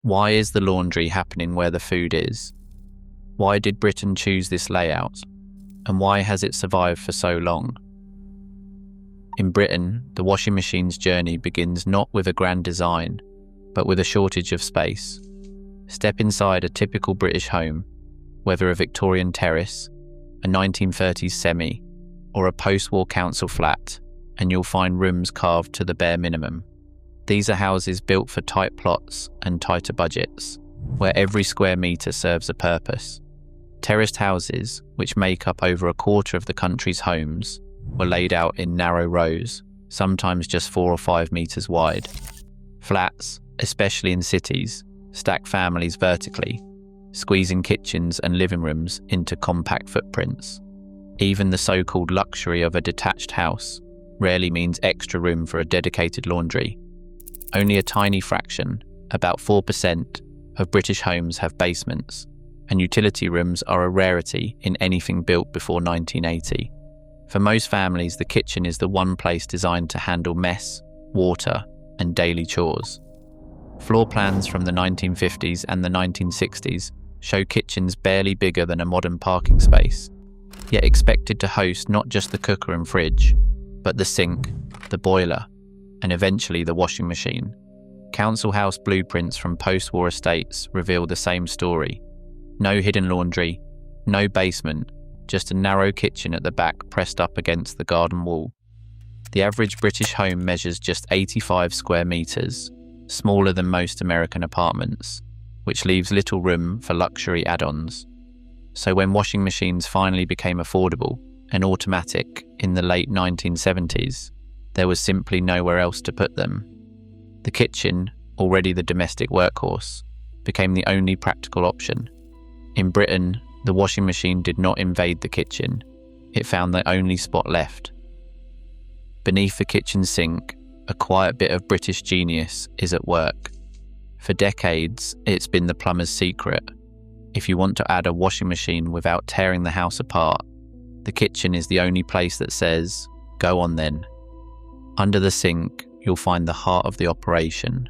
Why is the laundry happening where the food is? Why did Britain choose this layout? And why has it survived for so long? In Britain, the washing machine's journey begins not with a grand design, but with a shortage of space. Step inside a typical British home, whether a Victorian terrace, a 1930s semi, or a post-war council flat, and you'll find rooms carved to the bare minimum. These are houses built for tight plots and tighter budgets, where every square metre serves a purpose. Terraced houses, which make up over a quarter of the country's homes, were laid out in narrow rows, sometimes just 4 or 5 metres wide. Flats, especially in cities, stack families vertically, squeezing kitchens and living rooms into compact footprints. Even the so-called luxury of a detached house rarely means extra room for a dedicated laundry. Only a tiny fraction, about 4%, of British homes have basements, and utility rooms are a rarity in anything built before 1980. For most families, the kitchen is the one place designed to handle mess, water, and daily chores. Floor plans from the 1950s and the 1960s show kitchens barely bigger than a modern parking space, yet expected to host not just the cooker and fridge, but the sink, the boiler, and eventually the washing machine. Council house blueprints from post-war estates reveal the same story. No hidden laundry, no basement, just a narrow kitchen at the back pressed up against the garden wall. The average British home measures just 85 square metres, smaller than most American apartments, which leaves little room for luxury add-ons. So when washing machines finally became affordable and automatic in the late 1970s, there was simply nowhere else to put them. The kitchen, already the domestic workhorse, became the only practical option. In Britain, the washing machine did not invade the kitchen. It found the only spot left. Beneath the kitchen sink, a quiet bit of British genius is at work. For decades, it's been the plumber's secret. If you want to add a washing machine without tearing the house apart, the kitchen is the only place that says, "Go on then." Under the sink, you'll find the heart of the operation.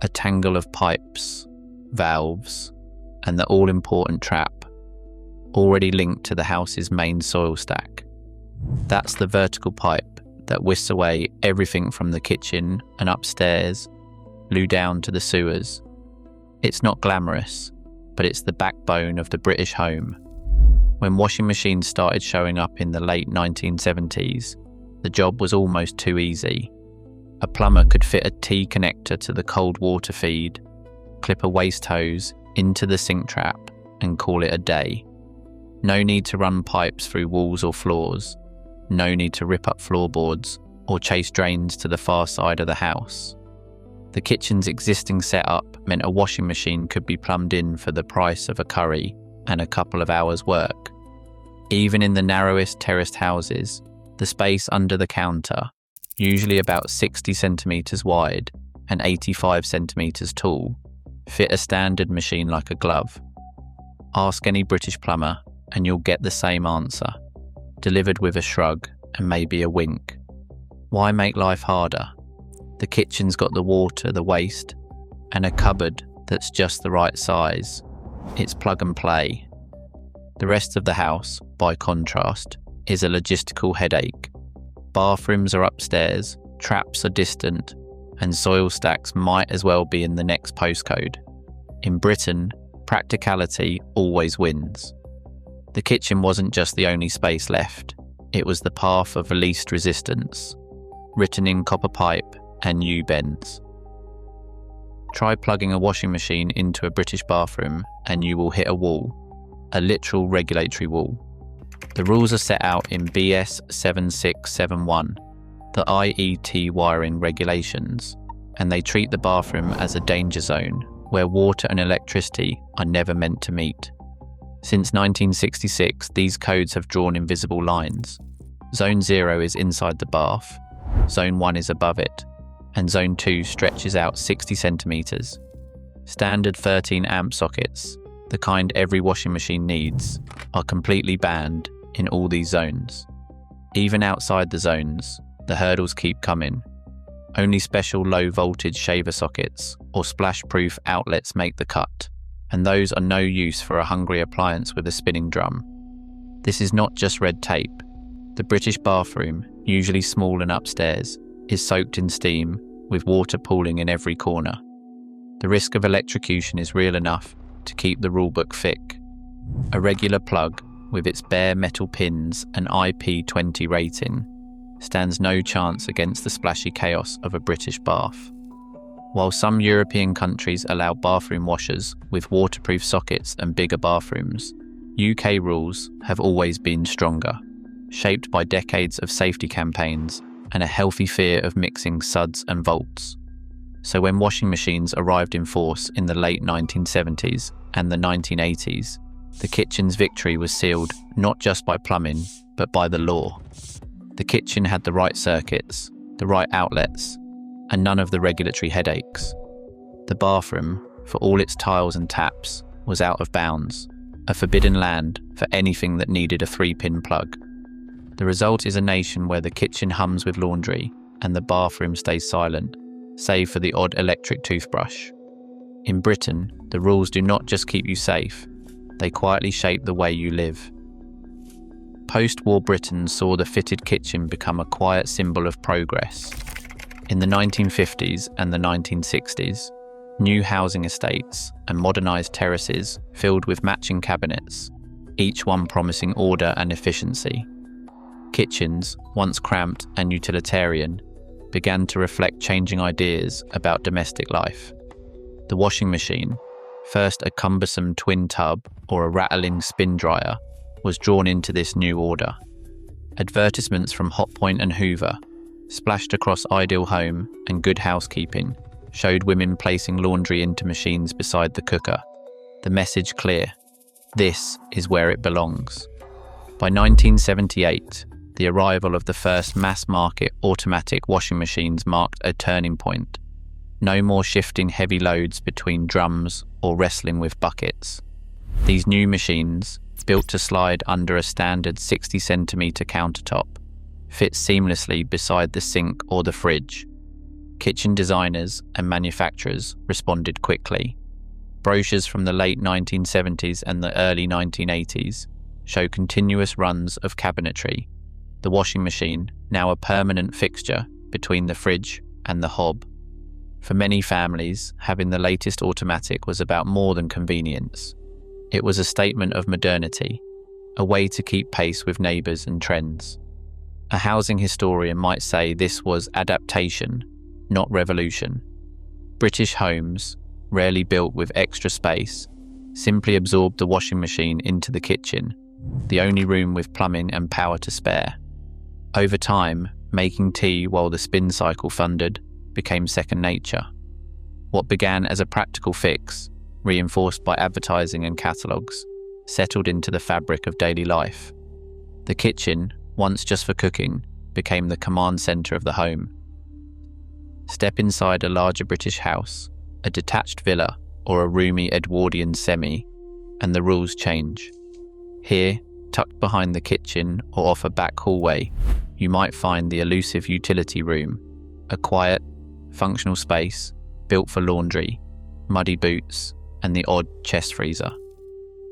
A tangle of pipes, valves, and the all-important trap, already linked to the house's main soil stack. That's the vertical pipe that whisks away everything from the kitchen and upstairs, loo down to the sewers. It's not glamorous, but it's the backbone of the British home. When washing machines started showing up in the late 1970s, the job was almost too easy. A plumber could fit a T connector to the cold water feed, clip a waste hose into the sink trap, and call it a day. No need to run pipes through walls or floors. No need to rip up floorboards or chase drains to the far side of the house. The kitchen's existing setup meant a washing machine could be plumbed in for the price of a curry and a couple of hours' work. Even in the narrowest terraced houses, the space under the counter, usually about 60 centimetres wide and 85 centimetres tall, fit a standard machine like a glove. Ask any British plumber and you'll get the same answer, delivered with a shrug and maybe a wink. Why make life harder? The kitchen's got the water, the waste, and a cupboard that's just the right size. It's plug and play. The rest of the house, by contrast, is a logistical headache. Bathrooms are upstairs, traps are distant, and soil stacks might as well be in the next postcode. In Britain, practicality always wins. The kitchen wasn't just the only space left, it was the path of least resistance, written in copper pipe and U-bends. Try plugging a washing machine into a British bathroom and you will hit a wall, a literal regulatory wall. The rules are set out in BS 7671, the IET wiring regulations, and they treat the bathroom as a danger zone where water and electricity are never meant to meet. Since 1966, these codes have drawn invisible lines. Zone 0 is inside the bath, Zone 1 is above it, and Zone 2 stretches out 60 centimetres. Standard 13 amp sockets, the kind every washing machine needs, are completely banned in all these zones. Even outside the zones, the hurdles keep coming. Only special low-voltage shaver sockets or splash-proof outlets make the cut, and those are no use for a hungry appliance with a spinning drum. This is not just red tape. The British bathroom, usually small and upstairs, is soaked in steam, with water pooling in every corner. The risk of electrocution is real enough to keep the rulebook thick. A regular plug, with its bare metal pins and IP20 rating, stands no chance against the splashy chaos of a British bath. While some European countries allow bathroom washers with waterproof sockets and bigger bathrooms, UK rules have always been stronger, shaped by decades of safety campaigns and a healthy fear of mixing suds and volts. So when washing machines arrived in force in the late 1970s and the 1980s, the kitchen's victory was sealed not just by plumbing, but by the law. The kitchen had the right circuits, the right outlets, and none of the regulatory headaches. The bathroom, for all its tiles and taps, was out of bounds, a forbidden land for anything that needed a 3-pin plug. The result is a nation where the kitchen hums with laundry and the bathroom stays silent, save for the odd electric toothbrush. In Britain, the rules do not just keep you safe, they quietly shape the way you live. Post-war Britain saw the fitted kitchen become a quiet symbol of progress. In the 1950s and the 1960s, new housing estates and modernised terraces filled with matching cabinets, each one promising order and efficiency. Kitchens, once cramped and utilitarian, began to reflect changing ideas about domestic life. The washing machine, first a cumbersome twin tub or a rattling spin dryer, was drawn into this new order. Advertisements from Hotpoint and Hoover, splashed across Ideal Home and Good Housekeeping, showed women placing laundry into machines beside the cooker. The message clear: this is where it belongs. By 1978, the arrival of the first mass-market automatic washing machines marked a turning point. No more shifting heavy loads between drums or wrestling with buckets. These new machines, built to slide under a standard 60-centimetre countertop, fit seamlessly beside the sink or the fridge. Kitchen designers and manufacturers responded quickly. Brochures from the late 1970s and the early 1980s show continuous runs of cabinetry, the washing machine now a permanent fixture between the fridge and the hob. For many families, having the latest automatic was about more than convenience. It was a statement of modernity, a way to keep pace with neighbours and trends. A housing historian might say this was adaptation, not revolution. British homes, rarely built with extra space, simply absorbed the washing machine into the kitchen, the only room with plumbing and power to spare. Over time, making tea while the spin cycle thundered became second nature. What began as a practical fix, reinforced by advertising and catalogues, settled into the fabric of daily life. The kitchen, once just for cooking, became the command centre of the home. Step inside a larger British house, a detached villa, or a roomy Edwardian semi, and the rules change. Here, tucked behind the kitchen or off a back hallway, you might find the elusive utility room, a quiet, functional space built for laundry, muddy boots, and the odd chest freezer.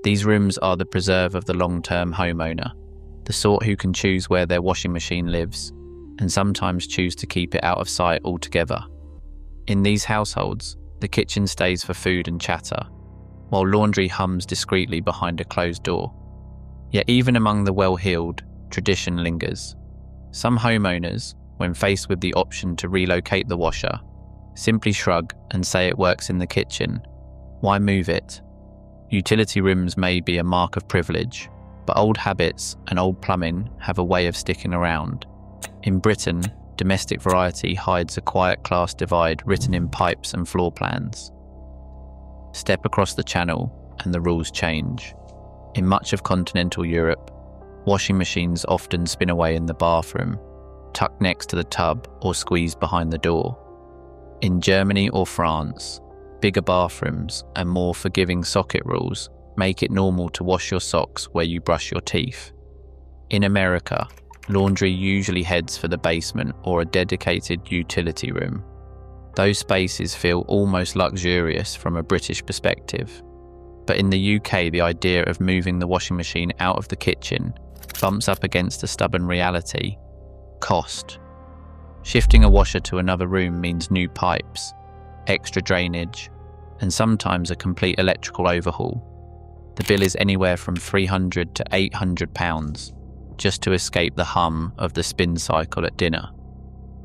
These rooms are the preserve of the long-term homeowner, the sort who can choose where their washing machine lives, and sometimes choose to keep it out of sight altogether. In these households, the kitchen stays for food and chatter, while laundry hums discreetly behind a closed door. Yet even among the well-heeled, tradition lingers. Some homeowners, when faced with the option to relocate the washer, simply shrug and say it works in the kitchen. Why move it? Utility rooms may be a mark of privilege, but old habits and old plumbing have a way of sticking around. In Britain, domestic variety hides a quiet class divide written in pipes and floor plans. Step across the channel and the rules change. In much of continental Europe, washing machines often spin away in the bathroom, tucked next to the tub or squeezed behind the door. In Germany or France, bigger bathrooms and more forgiving socket rules make it normal to wash your socks where you brush your teeth. In America, laundry usually heads for the basement or a dedicated utility room. Those spaces feel almost luxurious from a British perspective. But in the UK, the idea of moving the washing machine out of the kitchen bumps up against a stubborn reality: cost. Shifting a washer to another room means new pipes, extra drainage, and sometimes a complete electrical overhaul. The bill is anywhere from £300 to £800 just to escape the hum of the spin cycle at dinner.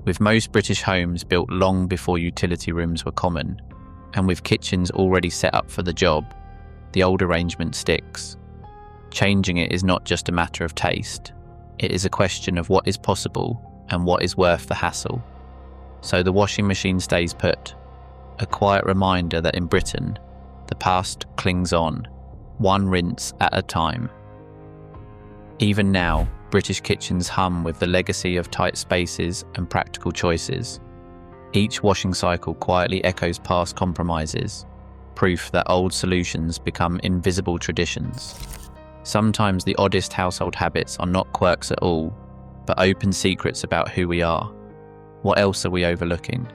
With most British homes built long before utility rooms were common, and with kitchens already set up for the job, the old arrangement sticks. Changing it is not just a matter of taste, it is a question of what is possible and what is worth the hassle. So the washing machine stays put, a quiet reminder that in Britain, the past clings on, one rinse at a time. Even now, British kitchens hum with the legacy of tight spaces and practical choices. Each washing cycle quietly echoes past compromises, proof that old solutions become invisible traditions. Sometimes the oddest household habits are not quirks at all, but open secrets about who we are. What else are we overlooking?